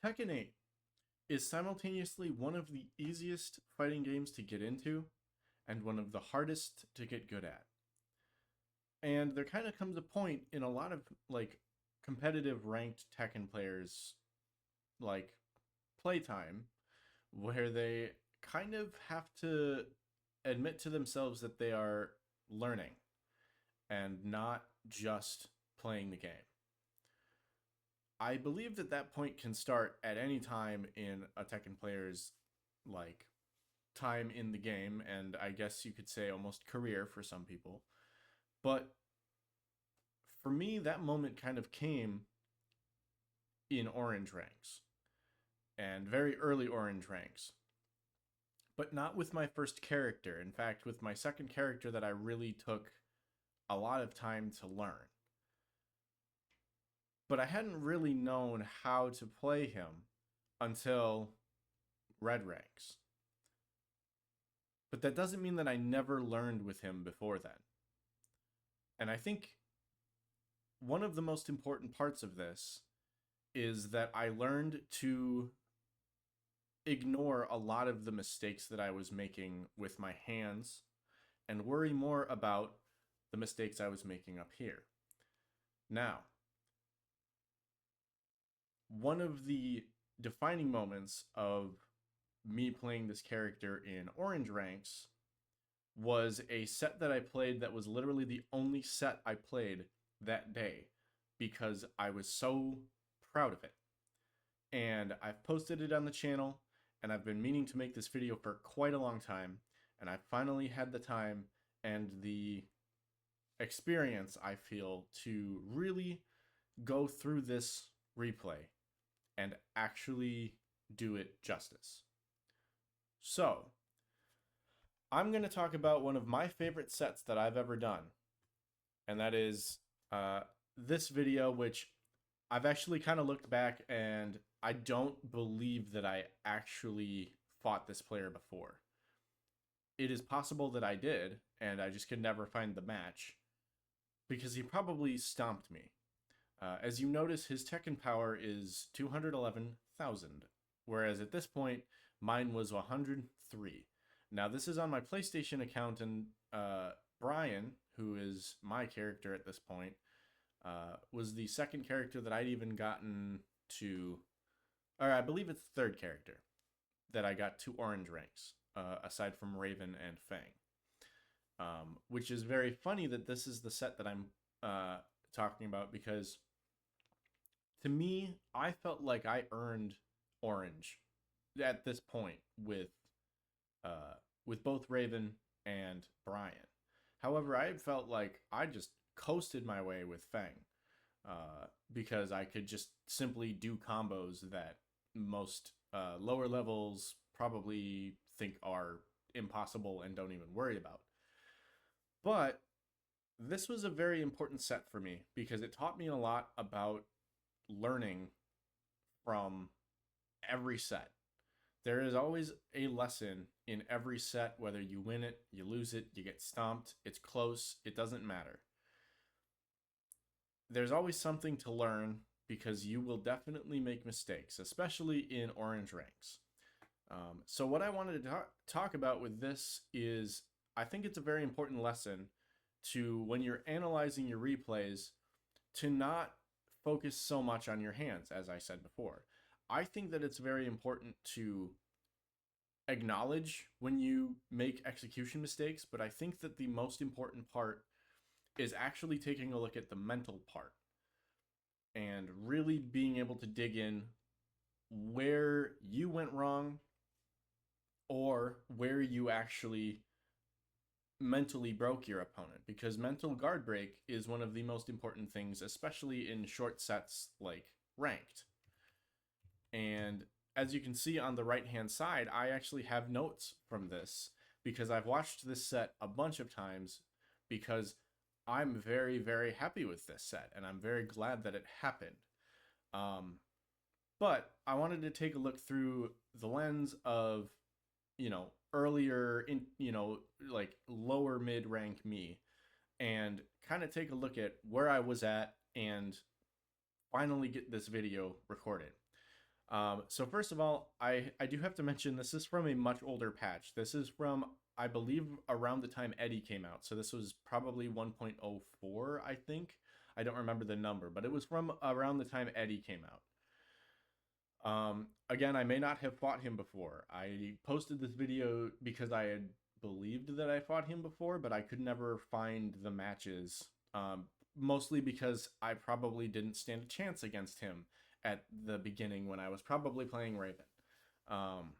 Tekken 8 is simultaneously one of the easiest fighting games to get into and one of the hardest to get good at. And there kind of comes a point in a lot of competitive ranked Tekken players like playtime where they kind of have to admit to themselves that they are learning and not just playing the game. I believe that that point can start at any time in a Tekken player's like time in the game, and I guess you could say almost career for some people. But for me, that moment kind of came in orange ranks and very early orange ranks, but not with my first character. In fact, with my second character that I really took a lot of time to learn. But I hadn't really known how to play him until red ranks. But that doesn't mean that I never learned with him before then. And I think one of the most important parts of this is that I learned to ignore a lot of the mistakes that I was making with my hands and worry more about the mistakes I was making up here. Now, one of the defining moments of me playing this character in orange ranks was a set that I played that was literally the only set I played that day because I was so proud of it. And I've posted it on the channel, and I've been meaning to make this video for quite a long time, and I finally had the time and the experience, I feel, to really go through this replay and actually do it justice. So, I'm going to talk about one of my favorite sets that I've ever done, and that is this video, which I've actually kind of looked back and I don't believe that I actually fought this player before. It is possible that I did, and I just could never find the match because he probably stomped me. As you notice, his Tekken power is 211,000, whereas at this point, mine was 103. Now, this is on my PlayStation account, and Brian, who is my character at this point, was the second character that I'd even gotten to, or I believe it's the third character that I got to orange ranks, aside from Raven and Fang. Which is very funny that this is the set that I'm talking about because to me, I felt like I earned orange at this point with both Raven and Brian. However, I felt like I just coasted my way with Fang because I could just simply do combos that most lower levels probably think are impossible and don't even worry about. But this was a very important set for me because it taught me a lot about learning from every set. There is always a lesson in every set, whether you win it, you lose it, you get stomped, it's close, it doesn't matter. There's always something to learn because you will definitely make mistakes, especially in orange ranks. So what I wanted to talk about with this is I think it's a very important lesson to, when you're analyzing your replays, to not focus so much on your hands, as I said before. I think that it's very important to acknowledge when you make execution mistakes, but I think that the most important part is actually taking a look at the mental part and really being able to dig in where you went wrong or where you actually mentally broke your opponent, because mental guard break is one of the most important things, especially in short sets like ranked. And as you can see on the right hand side, I actually have notes from this because I've watched this set a bunch of times because I'm very, very happy with this set and I'm very glad that it happened. But I wanted to take a look through the lens of, earlier in, like lower mid rank me, and kind of take a look at where I was at and finally get this video recorded. So first of all, I do have to mention this is from a much older patch. This is from, I believe, around the time Eddie came out. So this was probably 1.04, I think. I don't remember the number, but it was from around the time Eddie came out. Again, I may not have fought him before. I posted this video because I had believed that I fought him before, but I could never find the matches. Mostly because I probably didn't stand a chance against him at the beginning when I was probably playing Raven. Um,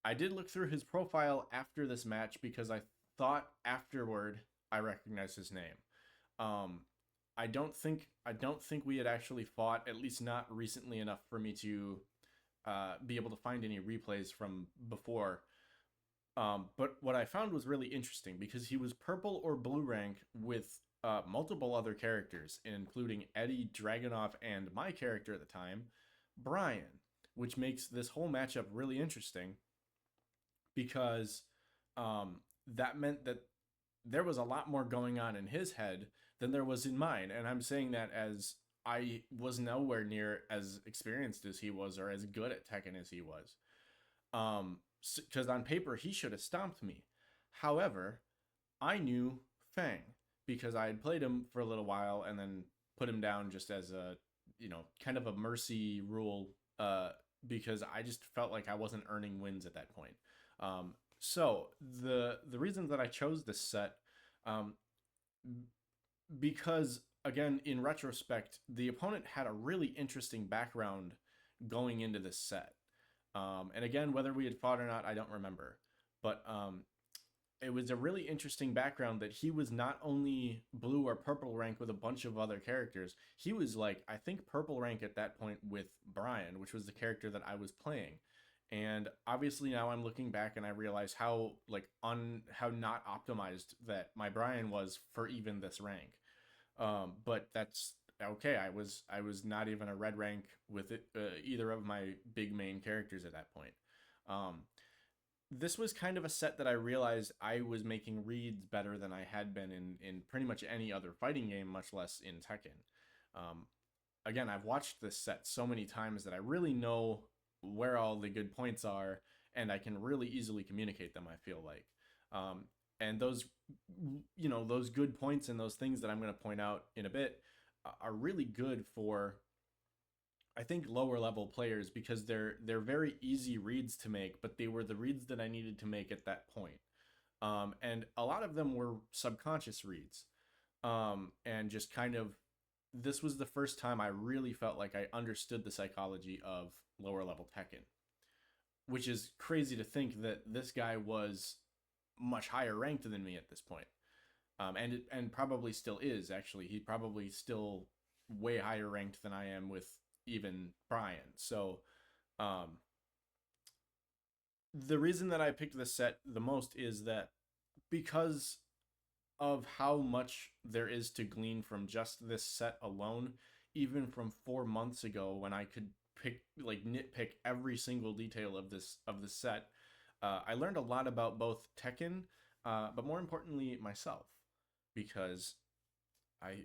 I did look through his profile after this match because I thought afterward I recognized his name. Um, I don't think we had actually fought, at least not recently enough for me to be able to find any replays from before. But what I found was really interesting because he was purple or blue rank with multiple other characters, including Eddie Dragunov and my character at the time, Brian, which makes this whole matchup really interesting because that meant that there was a lot more going on in his head than there was in mine. And I'm saying that as I was nowhere near as experienced as he was or as good at Tekken as he was. Because on paper, he should have stomped me. However, I knew Fang because I had played him for a little while and then put him down just as a, kind of a mercy rule because I just felt like I wasn't earning wins at that point. So the reason that I chose this set, um, because again, in retrospect, the opponent had a really interesting background going into this set. And again, whether we had fought or not, I don't remember. But it was a really interesting background that he was not only blue or purple rank with a bunch of other characters, he was like, I think, purple rank at that point with Brian, which was the character that I was playing. And obviously now I'm looking back and I realize how how not optimized that my Brian was for even this rank. But that's okay. I was not even a red rank with it, either of my big main characters at that point. Um, this was kind of a set that I realized I was making reads better than I had been in pretty much any other fighting game, much less in Tekken. Um, Again, I've watched this set so many times that I really know where all the good points are, and I can really easily communicate them. I feel like, um, and those good points and those things that I'm going to point out in a bit are really good for, I think, lower level players because they're very easy reads to make, but they were the reads that I needed to make at that point. And a lot of them were subconscious reads, and just kind of, this was the first time I really felt like I understood the psychology of lower level Tekken, which is crazy to think that this guy was much higher ranked than me at this point. And probably still is, actually. He probably still way higher ranked than I am with even Brian. So um, the reason that I picked this set the most is that because of how much there is to glean from just this set alone, even from 4 months ago when I could nitpick every single detail of this set. I learned a lot about both Tekken, but more importantly myself, because I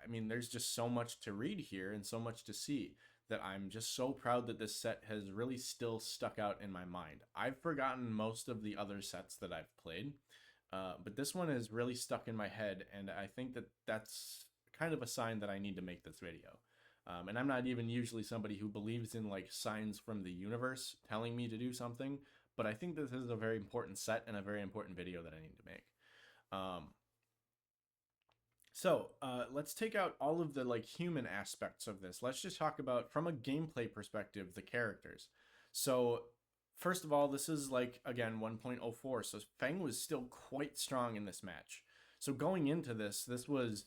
mean, there's just so much to read here and so much to see that I'm just so proud that this set has really still stuck out in my mind. I've forgotten most of the other sets that I've played, but this one is really stuck in my head, and I think that that's kind of a sign that I need to make this video. And I'm not even usually somebody who believes in like signs from the universe telling me to do something, but I think this is a very important set and a very important video that I need to make. Um, let's take out all of the like human aspects of this. Let's just talk about, from a gameplay perspective, the characters. So first of all, this is like, again, 1.04, so Feng was still quite strong in this match. So going into this was,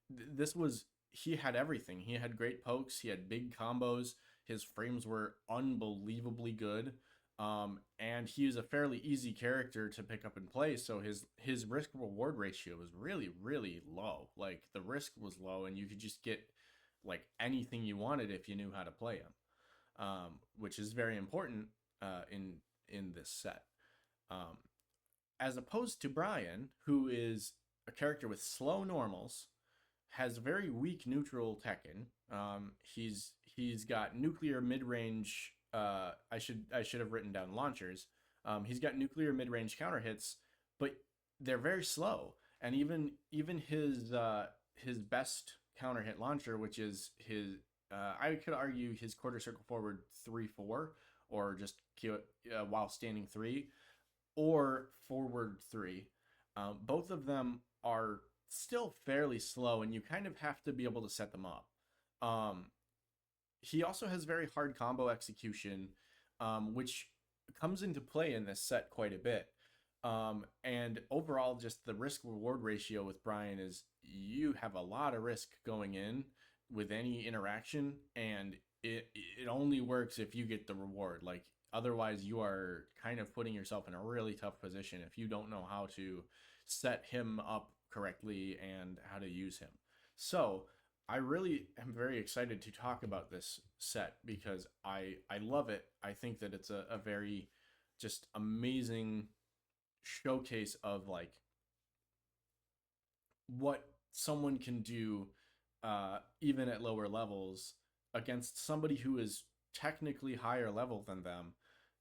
this was, he had everything. He had great pokes, he had big combos, his frames were unbelievably good. And he is a fairly easy character to pick up and play, so his risk reward ratio was really really low. Like the risk was low, and you could just get like anything you wanted if you knew how to play him, which is very important in this set. Um, as opposed to Brian, who is a character with slow normals, has very weak neutral Tekken. He's got nuclear mid range. I should have written down launchers. He's got nuclear mid range counter hits, but they're very slow. And even his best counter hit launcher, which is his I could argue his quarter circle forward 3-4, or just while standing 3, or forward 3. Both of them are still fairly slow, and you kind of have to be able to set them up. Um, he also has very hard combo execution, which comes into play in this set quite a bit. And overall, just the risk reward ratio with Brian is you have a lot of risk going in with any interaction, and it only works if you get the reward. Like otherwise, you are kind of putting yourself in a really tough position if you don't know how to set him up correctly and how to use him. So I really am very excited to talk about this set because I love it. I think that it's a very just amazing showcase of like what someone can do even at lower levels against somebody who is technically higher level than them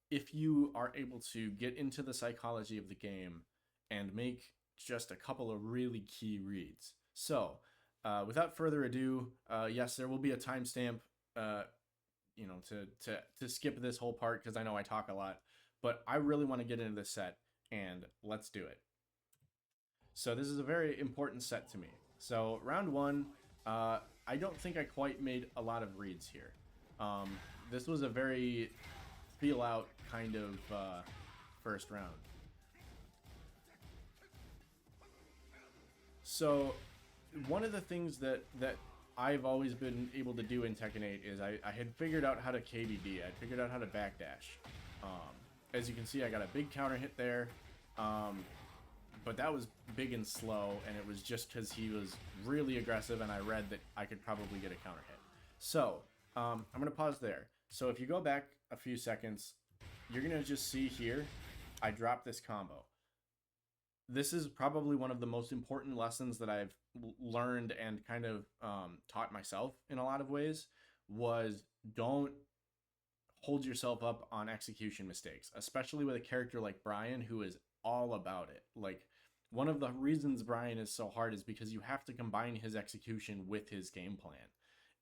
if you are able to get into the psychology of the game and make just a couple of really key reads. So, without further ado, yes, there will be a timestamp, to skip this whole part because I know I talk a lot, but I really want to get into this set, and let's do it. So this is a very important set to me. So round one, I don't think I quite made a lot of reads here. This was a very feel out kind of first round. So one of the things that I've always been able to do in Tekken 8 is I had figured out how to KBD. I figured out how to backdash. As you can see, I got a big counter hit there. But that was big and slow, and it was just because he was really aggressive, and I read that I could probably get a counter hit. So, I'm going to pause there. So if you go back a few seconds, you're going to just see here, I dropped this combo. This is probably one of the most important lessons that I've learned and kind of taught myself in a lot of ways, was don't hold yourself up on execution mistakes, especially with a character like Brian, who is all about it. Like, one of the reasons Brian is so hard is because you have to combine his execution with his game plan.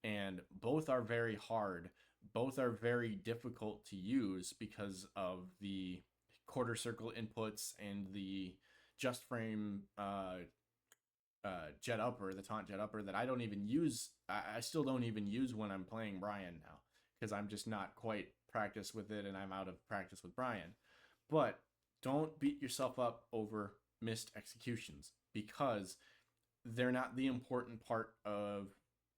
And both are very hard. Both are very difficult to use because of the quarter circle inputs and the just frame jet upper, the taunt jet upper that I don't even use. I still don't even use when I'm playing Brian now because I'm just not quite practiced with it and I'm out of practice with Brian. But don't beat yourself up over missed executions because they're not the important part of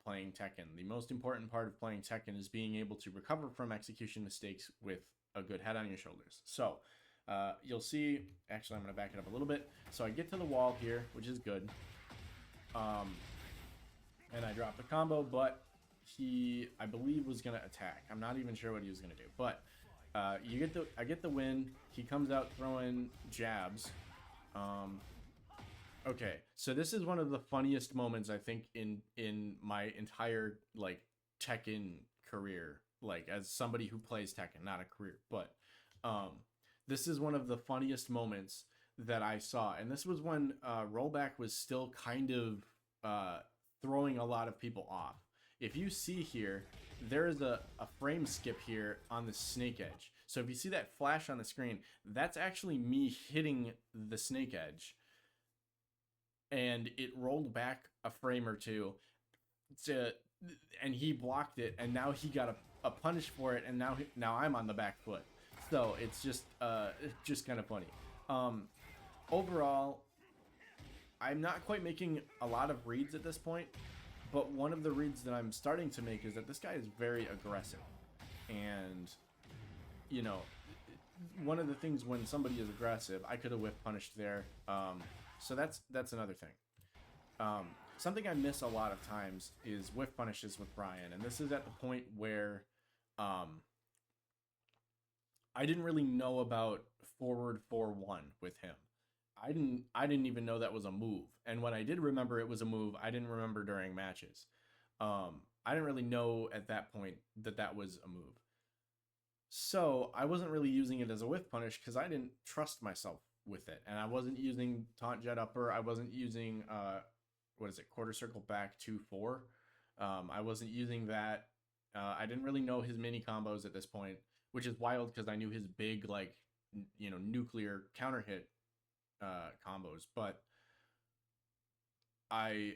playing Tekken. The most important part of playing Tekken is being able to recover from execution mistakes with a good head on your shoulders. So you'll see, actually I'm going to back it up a little bit. So I get to the wall here, which is good. And I drop the combo, but he, I believe, was going to attack. I'm not even sure what he was going to do, but I get the win. He comes out throwing jabs. Okay, so this is one of the funniest moments I think in my entire like Tekken career, like as somebody who plays Tekken, not a career, but this is one of the funniest moments that I saw, and this was when rollback was still kind of throwing a lot of people off. If you see here, there is a frame skip here on the snake edge. So if you see that flash on the screen, that's actually me hitting the snake edge. And it rolled back a frame or two, and he blocked it, and now he got a punish for it, and now I'm on the back foot. So it's just kind of funny. Overall, I'm not quite making a lot of reads at this point, but one of the reads that I'm starting to make is that this guy is very aggressive. And, you know, one of the things when somebody is aggressive, I could have whiff punished there. So that's another thing. Something I miss a lot of times is whiff punishes with Brian. And this is at the point where I didn't really know about forward 4-1 with him. I didn't even know that was a move. And when I did remember it was a move, I didn't remember during matches. I didn't really know at that point that that was a move. So I wasn't really using it as a whiff punish because I didn't trust myself with it, and I wasn't using taunt jet upper. I wasn't using what is it, quarter circle back 2-4. I wasn't using that. I didn't really know his mini combos at this point, which is wild because I knew his big like nuclear counter hit combos. But I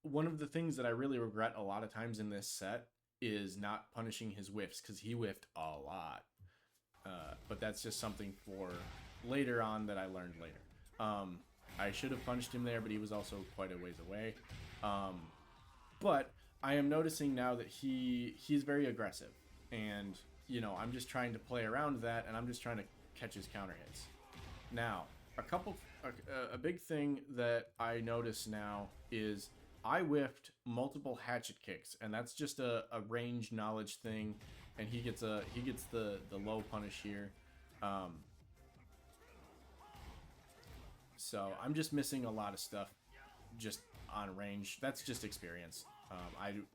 one of the things that I really regret a lot of times in this set is not punishing his whiffs because he whiffed a lot. But that's just something for later on that I learned later. I should have punched him there, but he was also quite a ways away. But I am noticing now that he's very aggressive, and I'm just trying to play around that, and I'm just trying to catch his counter hits. Now, a big thing that I notice now is I whiffed multiple hatchet kicks, and that's just a range knowledge thing, and he gets the low punish here. So I'm just missing a lot of stuff just on range. That's just experience.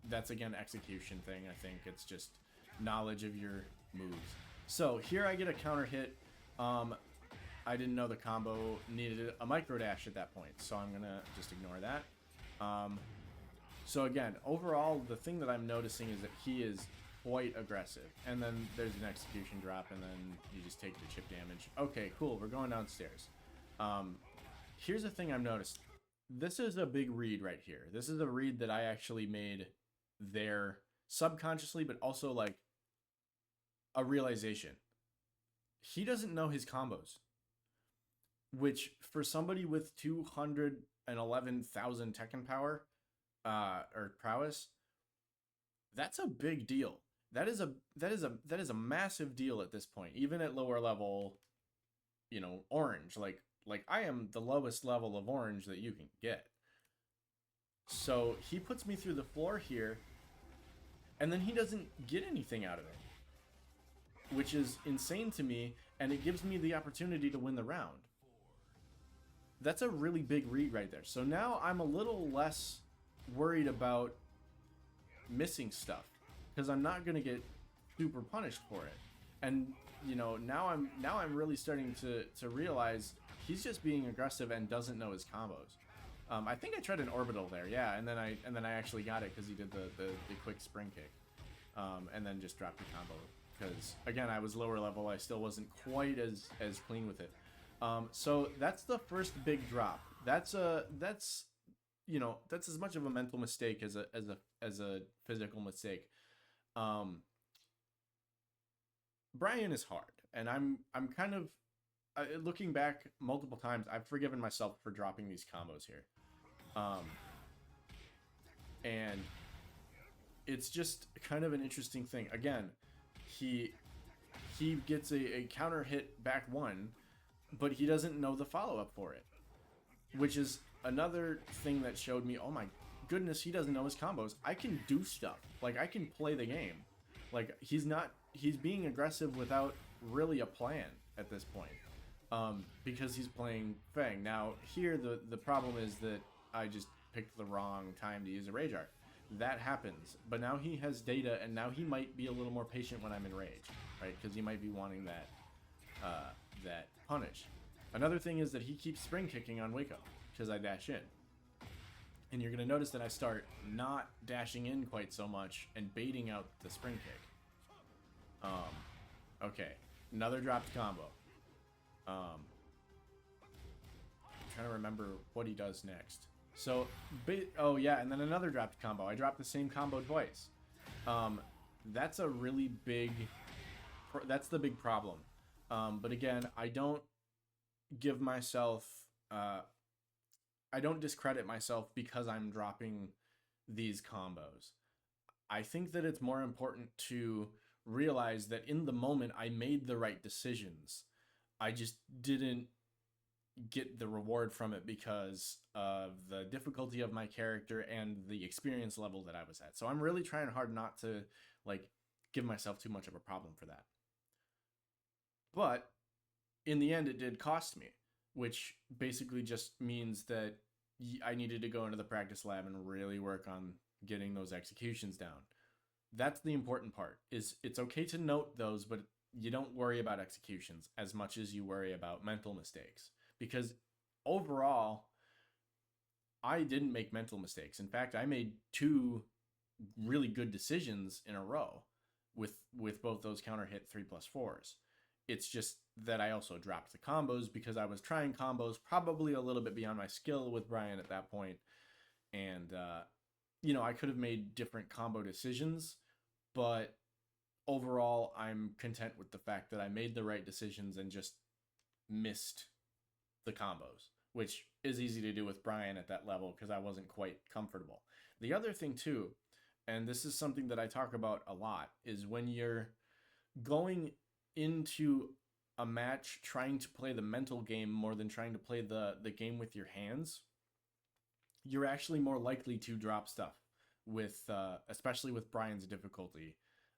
That's again execution thing. I think it's just knowledge of your moves. So here I get a counter hit. I didn't know the combo needed a micro dash at that point, so I'm gonna just ignore that. So again, overall, the thing that I'm noticing is that he is quite aggressive. And then there's an execution drop, and then you just take the chip damage. Okay, cool, we're going downstairs. Here's the thing I've noticed. This is a big read right here. This is a read that I actually made there subconsciously, but also like a realization. He doesn't know his combos, which for somebody with 211,000 Tekken power, or prowess, that's a big deal. That is a massive deal at this point. Even at lower level, orange. Like I am the lowest level of orange that you can get. So he puts me through the floor here, and then he doesn't get anything out of it, which is insane to me, and it gives me the opportunity to win the round. That's a really big read right there. So now I'm a little less worried about missing stuff because I'm not going to get super punished for it. And now I'm really starting to realize he's just being aggressive and doesn't know his combos. I think I tried an orbital there, yeah, and then I actually got it because he did the quick spring kick, and then just dropped the combo because again I was lower level. I still wasn't quite as clean with it. So that's the first big drop. That's as much of a mental mistake as a physical mistake. Brian is hard, and I'm kind of looking back multiple times. I've forgiven myself for dropping these combos here, and it's just kind of an interesting thing. Again, he gets a counter hit back one, but he doesn't know the follow-up for it, which is another thing that showed me, oh my goodness, he doesn't know his combos. I can do stuff. Like, I can play the game. Like, he's being aggressive without really a plan at this point, because he's playing Fang. Now, here, the problem is that I just picked the wrong time to use a Rage Art. That happens, but now he has data, and now he might be a little more patient when I'm in Rage, right? Because he might be wanting that punish. Another thing is that he keeps spring kicking on Waco because I dash in. And you're going to notice that I start not dashing in quite so much and baiting out the spring kick. Okay, another dropped combo. I'm trying to remember what he does next. So, oh yeah, and then another dropped combo. I dropped the same combo twice. That's a really big, that's the big problem. But again, I don't give myself, I don't discredit myself because I'm dropping these combos. I think that it's more important to realize that in the moment I made the right decisions. I just didn't get the reward from it because of the difficulty of my character and the experience level that I was at. So I'm really trying hard not to give myself too much of a problem for that. But in the end, it did cost me. which basically just means that I needed to go into the practice lab and really work on getting those executions down. That's the important part. Is it's okay to note those, but you don't worry about executions as much as you worry about mental mistakes, because overall I didn't make mental mistakes. In fact, I made two really good decisions in a row with both those counter hit 3+4s. It's just that I also dropped the combos because I was trying combos probably a little bit beyond my skill with Brian at that point. And, I could have made different combo decisions, but overall, I'm content with the fact that I made the right decisions and just missed the combos, which is easy to do with Brian at that level because I wasn't quite comfortable. The other thing, too, and this is something that I talk about a lot, is when you're going into a match trying to play the mental game more than trying to play the game with your hands, you're actually more likely to drop stuff with especially with Brian's difficulty.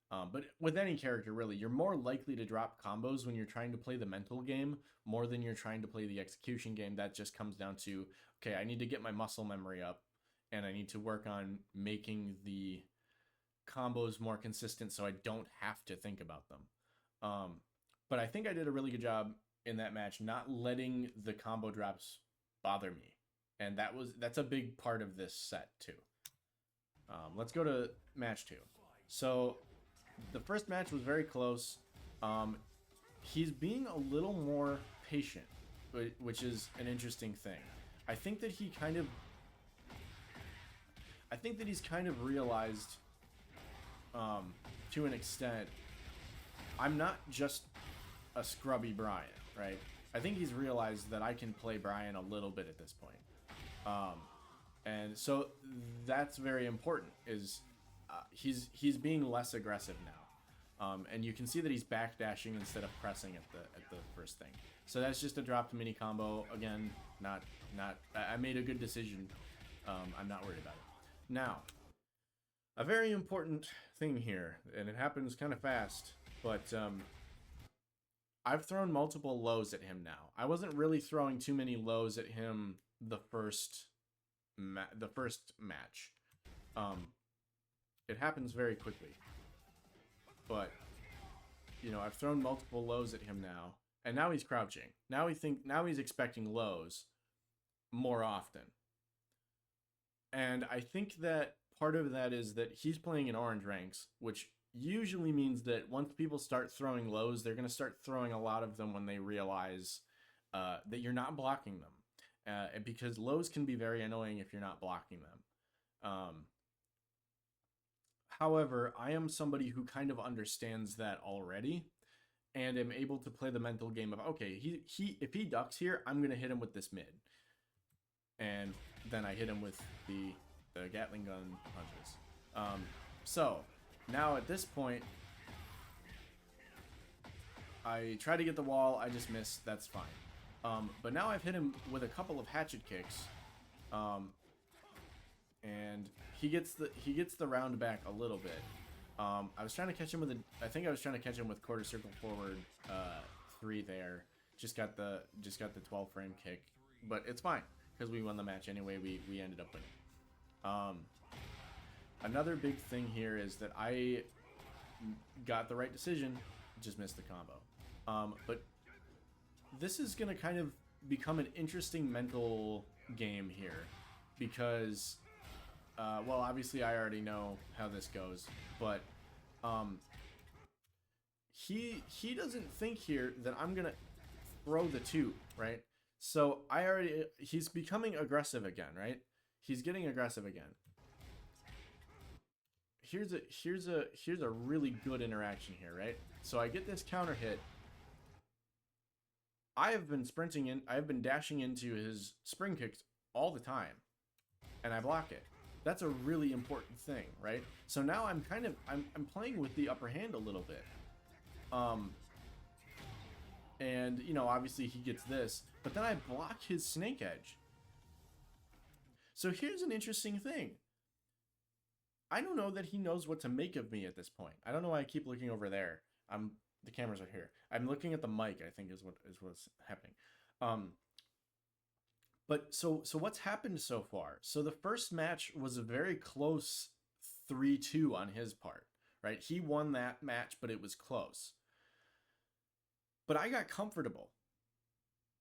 But with any character, really, you're more likely to drop combos when you're trying to play the mental game more than you're trying to play the execution game. That just comes down to, okay, I need to get my muscle memory up, and I need to work on making the combos more consistent so I don't have to think about them. But I think I did a really good job in that match not letting the combo drops bother me. And that's a big part of this set, too. Let's go to match 2. So the first match was very close. He's being a little more patient, which is an interesting thing. I think that he's kind of realized, to an extent, I'm not just a scrubby Brian, right? I think he's realized that I can play Brian a little bit at this point. And so that's very important, is he's being less aggressive now. And you can see that he's backdashing instead of pressing at the first thing. So that's just a dropped mini combo. Again, I made a good decision. I'm not worried about it. Now, a very important thing here, and it happens kind of fast, but I've thrown multiple lows at him now. I wasn't really throwing too many lows at him the first match. It happens very quickly. But, I've thrown multiple lows at him now, and now he's crouching. Now he's expecting lows more often. And I think that part of that is that he's playing in orange ranks, which usually means that once people start throwing lows, they're going to start throwing a lot of them when they realize that you're not blocking them. Because lows can be very annoying if you're not blocking them. However, I am somebody who kind of understands that already, and am able to play the mental game of, okay, if he ducks here, I'm going to hit him with this mid. And then I hit him with the Gatling gun punches. So, now at this point, I try to get the wall, I just miss, that's fine. But now I've hit him with a couple of hatchet kicks, and he gets the round back a little bit. I was trying to catch him I think I was trying to catch him with quarter circle forward 3 there. Just got the 12 frame kick, but it's fine because we won the match anyway. We ended up winning. Another big thing here is that I got the right decision, just missed the combo. But this is going to kind of become an interesting mental game here because, well, obviously I already know how this goes, but he doesn't think here that I'm going to throw the 2, right? So he's becoming aggressive again, right? He's getting aggressive again. Here's a really good interaction here, right? So I get this counter hit. I have been dashing into his spring kicks all the time, and I block it. That's a really important thing, right? So now I'm playing with the upper hand a little bit. And obviously he gets this, but then I block his snake edge. So here's an interesting thing. I don't know that he knows what to make of me at this point. I don't know why I keep looking over there. The cameras are here. I'm looking at the mic, I think is what's happening. But so what's happened so far? So the first match was a very close 3-2 on his part, right? He won that match, but it was close. But I got comfortable.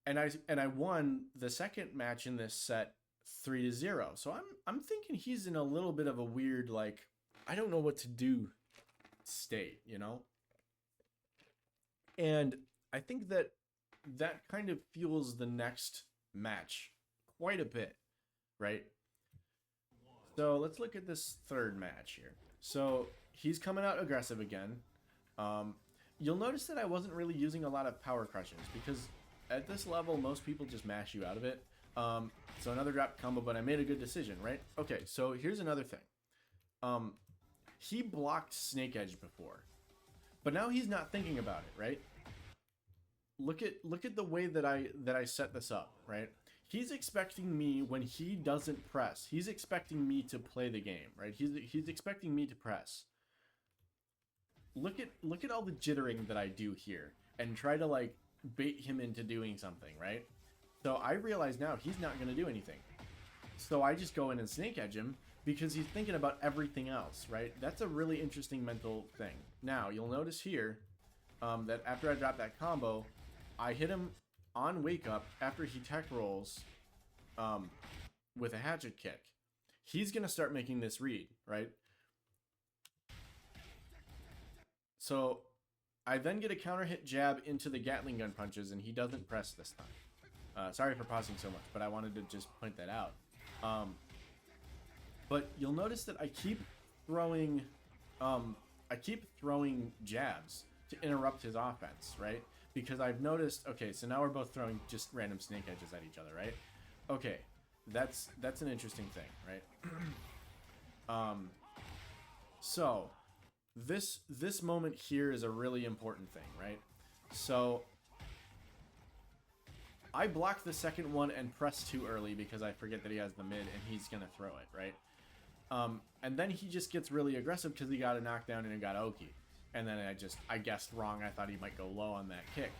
And I won the second match in this set 3-0. So I'm thinking he's in a little bit of a weird, like, I don't know what to do state, you know? And I think that that kind of fuels the next match quite a bit, right? So let's look at this third match here. So he's coming out aggressive again. Um, you'll notice that I wasn't really using a lot of power crushes because at this level, most people just mash you out of it. So another drop combo, but I made a good decision, right? Okay, so here's another thing. He blocked Snake Edge before, but now he's not thinking about it, right? Look at the way that I set this up, right? He's expecting me when he doesn't press. He's expecting me to play the game, right? He's expecting me to press. Look at all the jittering that I do here and try to like bait him into doing something, right? So I realize now he's not going to do anything. So I just go in and Snake Edge him because he's thinking about everything else, right? That's a really interesting mental thing. Now, you'll notice here that after I drop that combo, I hit him on wake up after he tech rolls with a hatchet kick. He's going to start making this read, right? So I then get a counter hit jab into the Gatling gun punches, and he doesn't press this time. Sorry for pausing so much, but I wanted to just point that out. But you'll notice that I keep throwing jabs to interrupt his offense, right? Because I've noticed, okay, so now we're both throwing just random snake edges at each other, right? Okay, that's an interesting thing, right? So this moment here is a really important thing, right? So I block the second one and press too early because I forget that he has the mid and he's gonna throw it, right? And then he just gets really aggressive because he got a knockdown and it got Oki. And then I guessed wrong. I thought he might go low on that kick.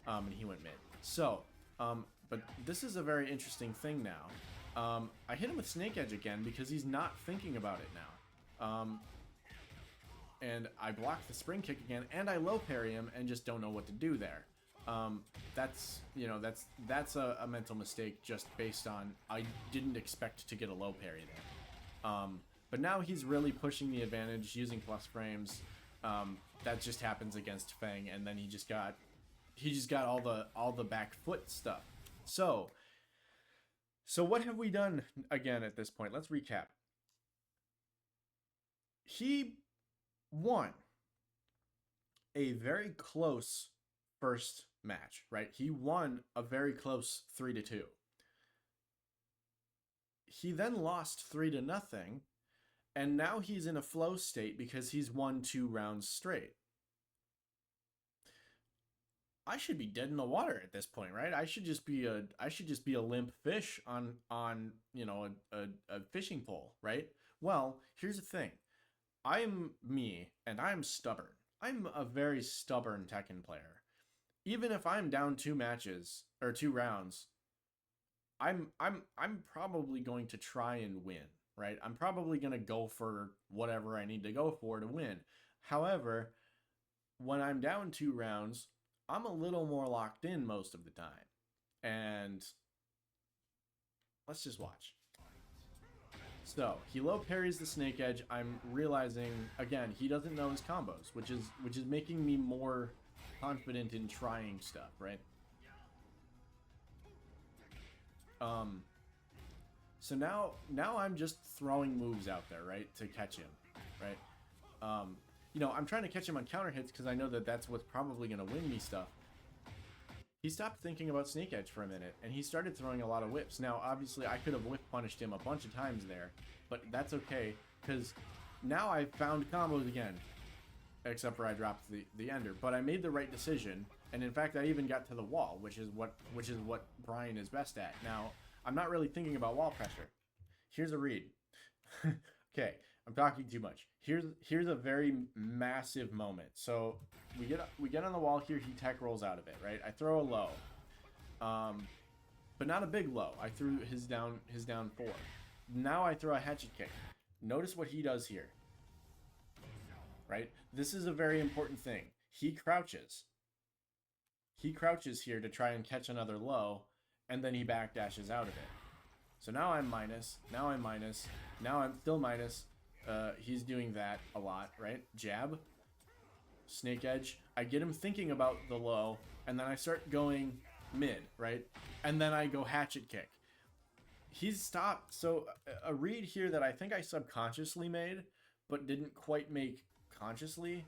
And he went mid. So, but this is a very interesting thing now. I hit him with Snake Edge again because he's not thinking about it now. And I block the spring kick again, and I low parry him and just don't know what to do there. That's a mental mistake just based on I didn't expect to get a low parry there. But now he's really pushing the advantage using plus frames. That just happens against Fang, and then he just got all the back foot stuff. So what have we done again at this point? Let's recap. He won a very close first match, right? He won a very close 3-2. He then lost 3-0, and now he's in a flow state because he's won 2 rounds straight. I should be dead in the water at this point, right? I should just be a limp fish on a fishing pole, right? Well, here's the thing. I'm me and I'm stubborn. I'm a very stubborn Tekken player. Even if I'm down 2 matches or 2 rounds, I'm probably going to try and win, right? I'm probably going to go for whatever I need to go for to win. However, when I'm down 2 rounds, I'm a little more locked in most of the time. And let's just watch. So he low parries the Snake Edge. I'm realizing again he doesn't know his combos, which is making me more confident in trying stuff, right? So now I'm just throwing moves out there, right, to catch him, right? I'm trying to catch him on counter hits because I know that that's what's probably going to win me stuff. He stopped thinking about Snake Edge for a minute, and he started throwing a lot of whips. Now, obviously, I could have whip punished him a bunch of times there, but that's okay, because now I've found combos again, except for I dropped the ender. But I made the right decision, and in fact, I even got to the wall, which is what Brian is best at. Now, I'm not really thinking about wall pressure. Here's a read. Okay, I'm talking too much. Here's a very massive moment. So we get on the wall here. He tech rolls out of it, right? I throw a low. but not a big low. I threw his down 4. Now I throw a hatchet kick. Notice what he does here. Right? This is a very important thing. He crouches. He crouches here to try and catch another low, and then he backdashes out of it. So now I'm minus. Now I'm minus. Now I'm still minus. He's doing that a lot, right? Jab. Snake edge. I get him thinking about the low, and then I start going mid, right? And then I go hatchet kick. He's stopped. So a read here that I think I subconsciously made, but didn't quite make consciously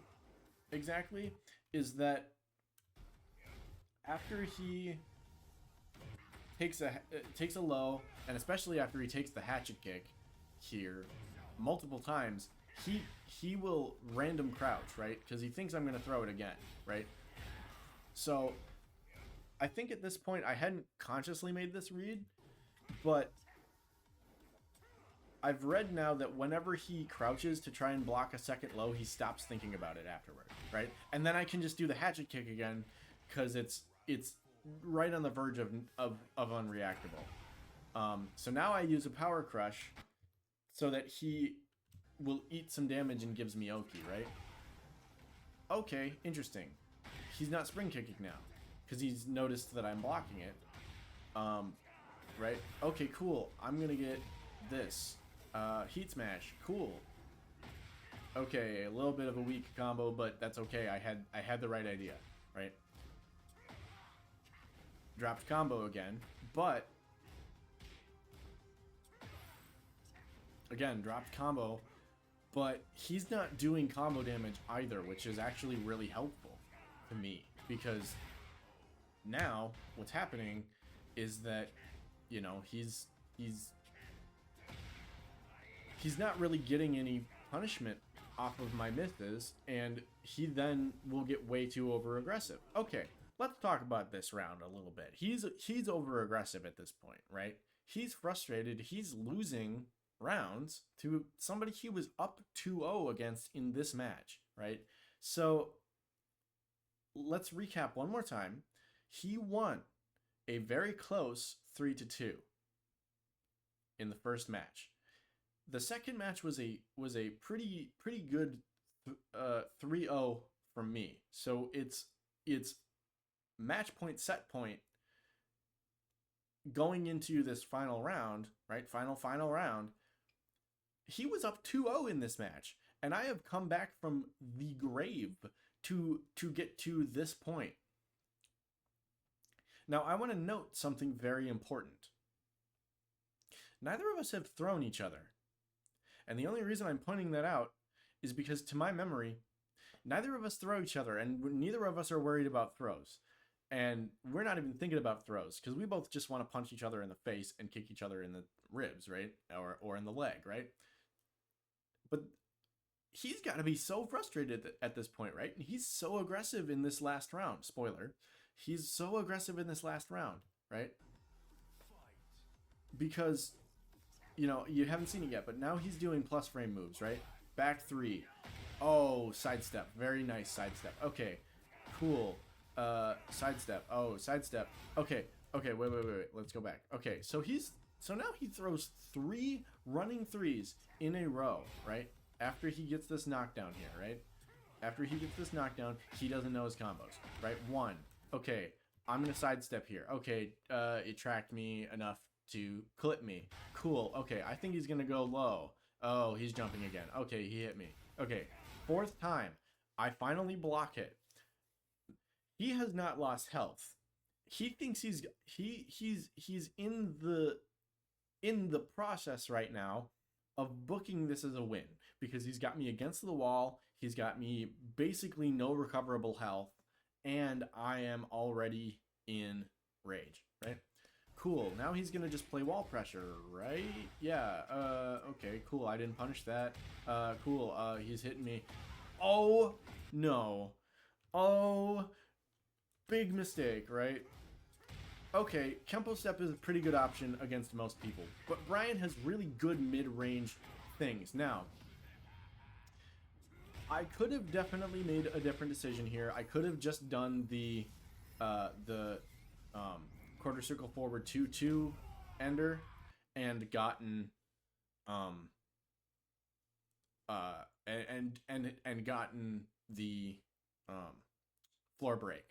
exactly, is that after he takes a low, and especially after he takes the hatchet kick here multiple times, he will random crouch, right? Because he thinks I'm going to throw it again, right? So I think at this point I hadn't consciously made this read, but I've read now that whenever he crouches to try and block a second low, he stops thinking about it afterward, right? And then I can just do the hatchet kick again because it's right on the verge of unreactable. So now I use a power crush so that he will eat some damage and gives me Oki, right? Okay, interesting. He's not spring kicking now because he's noticed that I'm blocking it. Right? Okay, cool. I'm gonna get this. Heat smash. Cool. Okay, a little bit of a weak combo, but that's okay. I had the right idea, right? Dropped combo again, but again, dropped combo, but he's not doing combo damage either, which is actually really helpful to me because now what's happening is that, you know, he's not really getting any punishment off of my misses, and he then will get way too over aggressive. Okay, let's talk about this round a little bit. He's over aggressive at this point, right? He's frustrated. He's losing rounds to somebody he was up 2-0 against in this match, right? So let's recap one more time. He won a very close 3-2 in the first match. The second match was a pretty good 3-0 from me. So it's match point, set point going into this final round, right? Final round. He was up 2-0 in this match, and I have come back from the grave to get to this point. Now, I want to note something very important. Neither of us have thrown each other. And the only reason I'm pointing that out is because, to my memory, neither of us throw each other, and neither of us are worried about throws. And we're not even thinking about throws, because we both just want to punch each other in the face and kick each other in the ribs, right? Or in the leg, right? But he's got to be so frustrated at this point, right? And he's so aggressive in this last round. Spoiler. He's so aggressive in this last round, right? Because, you know, you haven't seen it yet, but now he's doing plus frame moves, right? Back 3. Oh, sidestep. Very nice sidestep. Okay, cool. Sidestep. Oh, sidestep. Okay, wait. Let's go back. Okay, so now he throws 3 running 3s in a row, right? After he gets this knockdown here, right? After he gets this knockdown, he doesn't know his combos, right? 1. Okay, I'm gonna sidestep here. Okay, it tracked me enough to clip me. Cool. Okay, I think he's gonna go low. Oh, he's jumping again. Okay, he hit me. Okay, 4th time, I finally block it. He has not lost health. He thinks he's in the process right now of booking this as a win because he's got me against the wall. He's got me basically no recoverable health, and I am already in rage, right? Cool. Now he's gonna just play wall pressure, right? Yeah. Okay. Cool. I didn't punish that. Cool. He's hitting me. Oh no. Oh, big mistake, right? Okay, Kempo Step is a pretty good option against most people, but Brian has really good mid-range things. Now, I could have definitely made a different decision here. I could have just done the quarter circle forward 2-2 ender and gotten and gotten the floor break.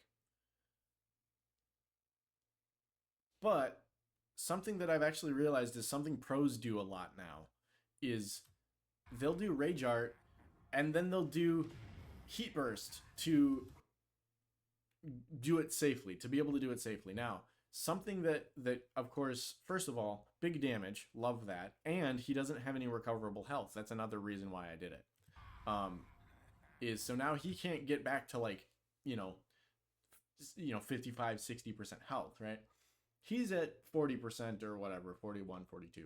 But something that I've actually realized is something pros do a lot now is they'll do Rage Art and then they'll do Heat Burst to do it safely, to be able to do it safely. Now, something that of course, first of all, big damage, love that, and he doesn't have any recoverable health. That's another reason why I did it. Is so now he can't get back to like, 55, 60% health, right? He's at 40% or whatever, 41, 42.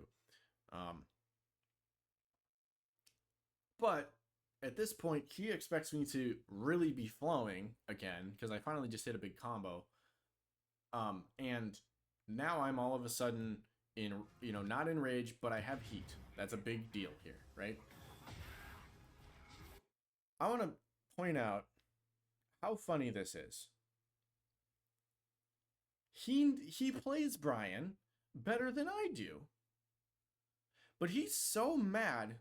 But at this point, he expects me to really be flowing again because I finally just hit a big combo. And now I'm all of a sudden in, not in rage, but I have heat. That's a big deal here, right? I want to point out how funny this is. He plays Brian better than I do. But he's so mad.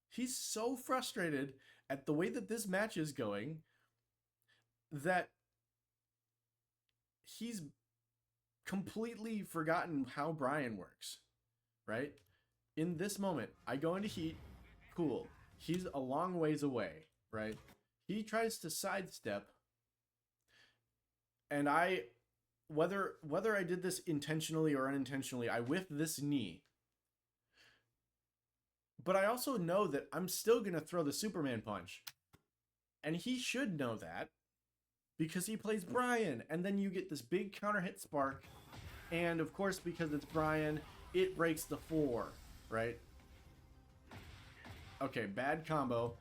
He's so frustrated at the way that this match is going that he's completely forgotten how Brian works, right? In this moment, I go into heat, cool. He's a long ways away, right? He tries to sidestep, and whether I did this intentionally or unintentionally, I whiffed this knee. But I also know that I'm still going to throw the Superman punch. And he should know that because he plays Brian. And then you get this big counter hit spark. And of course, because it's Brian, it breaks the floor, right? Okay, bad combo.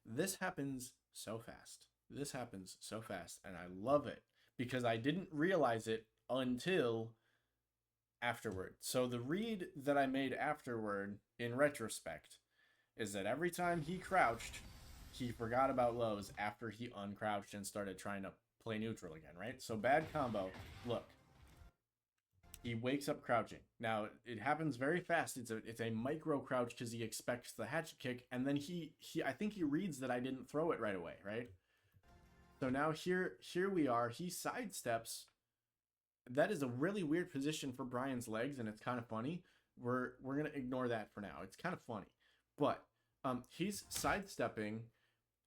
This happens so fast. This happens so fast. And I love it because I didn't realize it until afterward. So the read that I made afterward, in retrospect, is that every time he crouched, he forgot about lows after he uncrouched and started trying to play neutral again, right? So bad combo. Look. He wakes up crouching. Now, it happens very fast. It's a micro crouch because he expects the hatchet kick, and then I think he reads that I didn't throw it right away, right? So now here we are. He sidesteps. That is a really weird position for Brian's legs, and it's kind of funny. We're gonna ignore that for now. It's kind of funny, but he's sidestepping,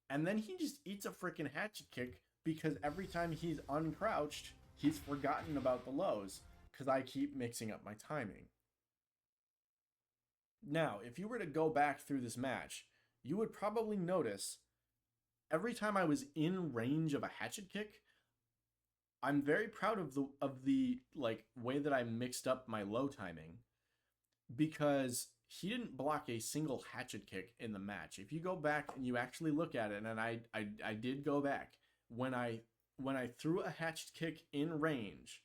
and then he just eats a freaking hatchet kick because every time he's uncrouched, he's forgotten about the lows because I keep mixing up my timing. Now, if you were to go back through this match, you would probably notice every time I was in range of a hatchet kick, I'm very proud of the like way that I mixed up my low timing because he didn't block a single hatchet kick in the match. If you go back and you actually look at it, and I did go back, when I threw a hatchet kick in range,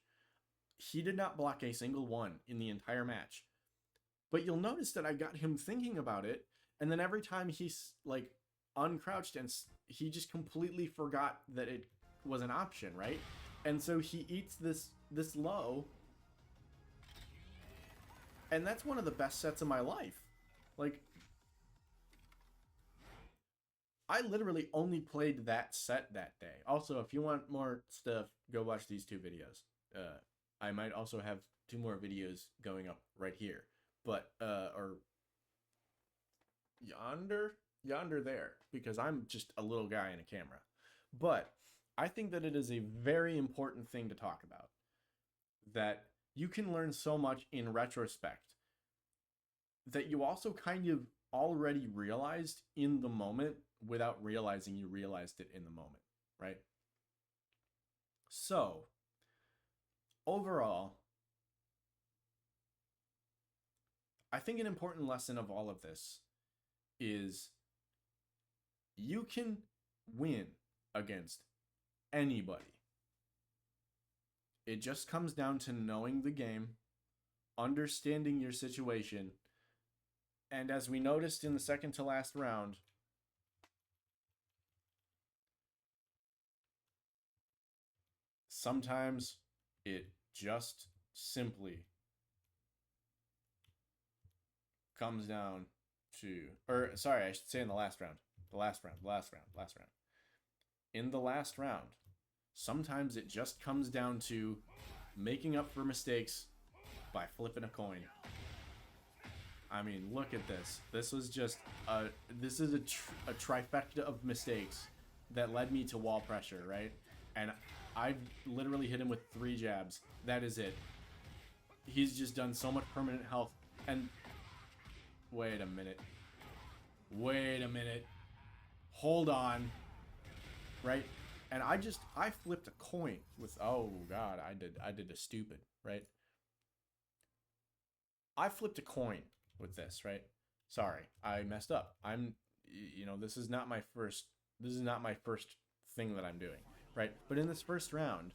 he did not block a single one in the entire match. But you'll notice that I got him thinking about it, and then every time he's like uncrouched and he just completely forgot that it was an option, right? And so he eats this low. And that's one of the best sets of my life. Like, I literally only played that set that day. Also, if you want more stuff, go watch these two videos. I might also have 2 more videos going up right here. But, or yonder there. Because I'm just a little guy in a camera. But I think that it is a very important thing to talk about. That you can learn so much in retrospect that you also kind of already realized in the moment without realizing you realized it in the moment, right? So, overall, I think an important lesson of all of this is you can win against anybody. It just comes down to knowing the game, understanding your situation, and as we noticed in the second to last round, sometimes it just simply comes down to, or sorry, I should say in the last round. The last round, last round, last round. In the last round, sometimes it just comes down to making up for mistakes by flipping a coin. I mean, look at this. This was just a trifecta of mistakes that led me to wall pressure, right? And I've literally hit him with 3 jabs. That is it. He's just done so much permanent health. And wait a minute. Wait a minute. Hold on. Right? And I flipped a coin with, oh god, I did a stupid, right? I flipped a coin with this, right? Sorry, I messed up. This is not my first thing that I'm doing, right? But in this first round,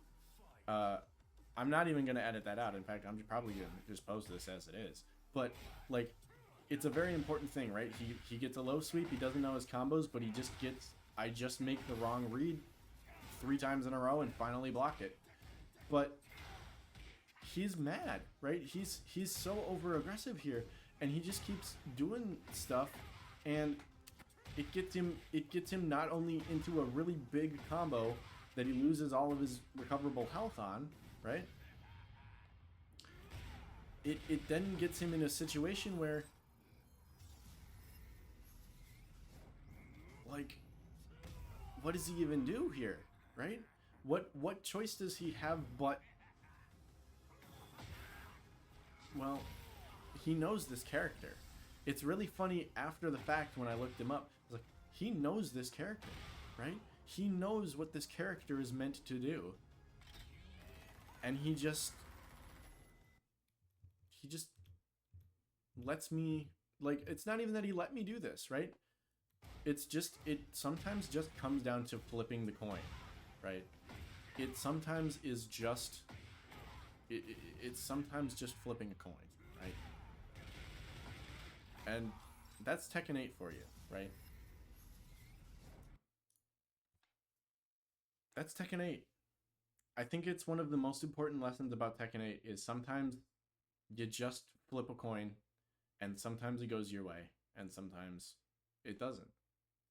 I'm not even gonna edit that out. In fact, I'm probably gonna just post this as it is. But like, it's a very important thing, right? He gets a low sweep. He doesn't know his combos, but I just make the wrong read 3 times in a row and finally block it. But he's mad, right? He's so over aggressive here, and he just keeps doing stuff, and it gets him not only into a really big combo that he loses all of his recoverable health on, right? It then gets him in a situation where, like, what does he even do here, right? What choice does he have but, well, he knows this character. It's really funny after the fact when I looked him up. I was like, he knows this character, right? He knows what this character is meant to do. And he just lets me, like, it's not even that he let me do this, right? It sometimes just comes down to flipping the coin, right? It sometimes is just, it's sometimes just flipping a coin, right? And that's Tekken 8 for you, right? That's Tekken 8. I think it's one of the most important lessons about Tekken 8 is sometimes you just flip a coin, and sometimes it goes your way, and sometimes it doesn't,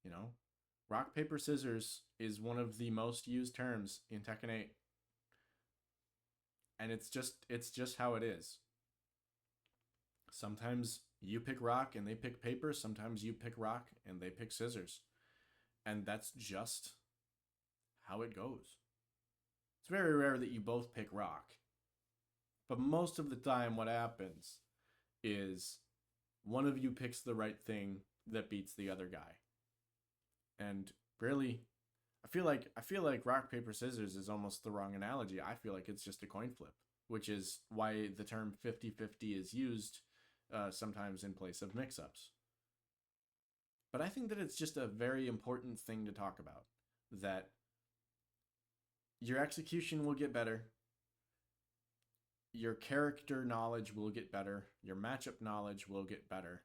you know? Rock, paper, scissors is one of the most used terms in Tekken 8. And it's just how it is. Sometimes you pick rock and they pick paper. Sometimes you pick rock and they pick scissors. And that's just how it goes. It's very rare that you both pick rock. But most of the time what happens is one of you picks the right thing that beats the other guy. And really, I feel like rock, paper, scissors is almost the wrong analogy. I feel like it's just a coin flip, which is why the term 50-50 is used sometimes in place of mix-ups. But I think that it's just a very important thing to talk about, that your execution will get better, your character knowledge will get better, your matchup knowledge will get better.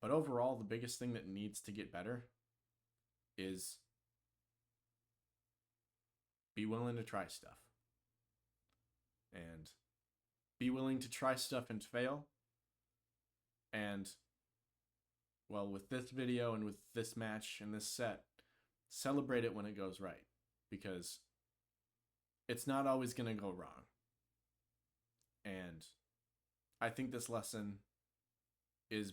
But overall, the biggest thing that needs to get better is be willing to try stuff. And be willing to try stuff and fail. And, well, with this video and with this match and this set, celebrate it when it goes right. Because it's not always going to go wrong. And I think this lesson is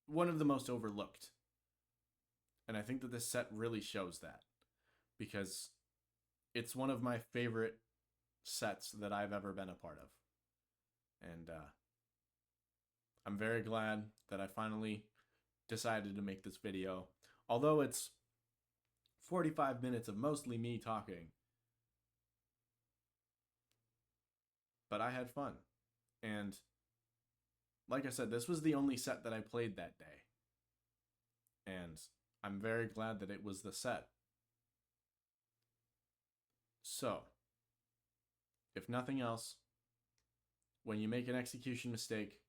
one of the most overlooked. And I think that this set really shows that, because it's one of my favorite sets that I've ever been a part of. And I'm very glad that I finally decided to make this video. Although it's 45 minutes of mostly me talking. But I had fun. And like I said, this was the only set that I played that day. And I'm very glad that it was the set. So, if nothing else, when you make an execution mistake,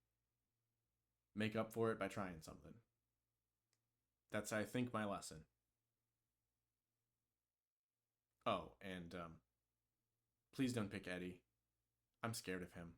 make up for it by trying something. That's, I think, my lesson. Oh, and please don't pick Eddie. I'm scared of him.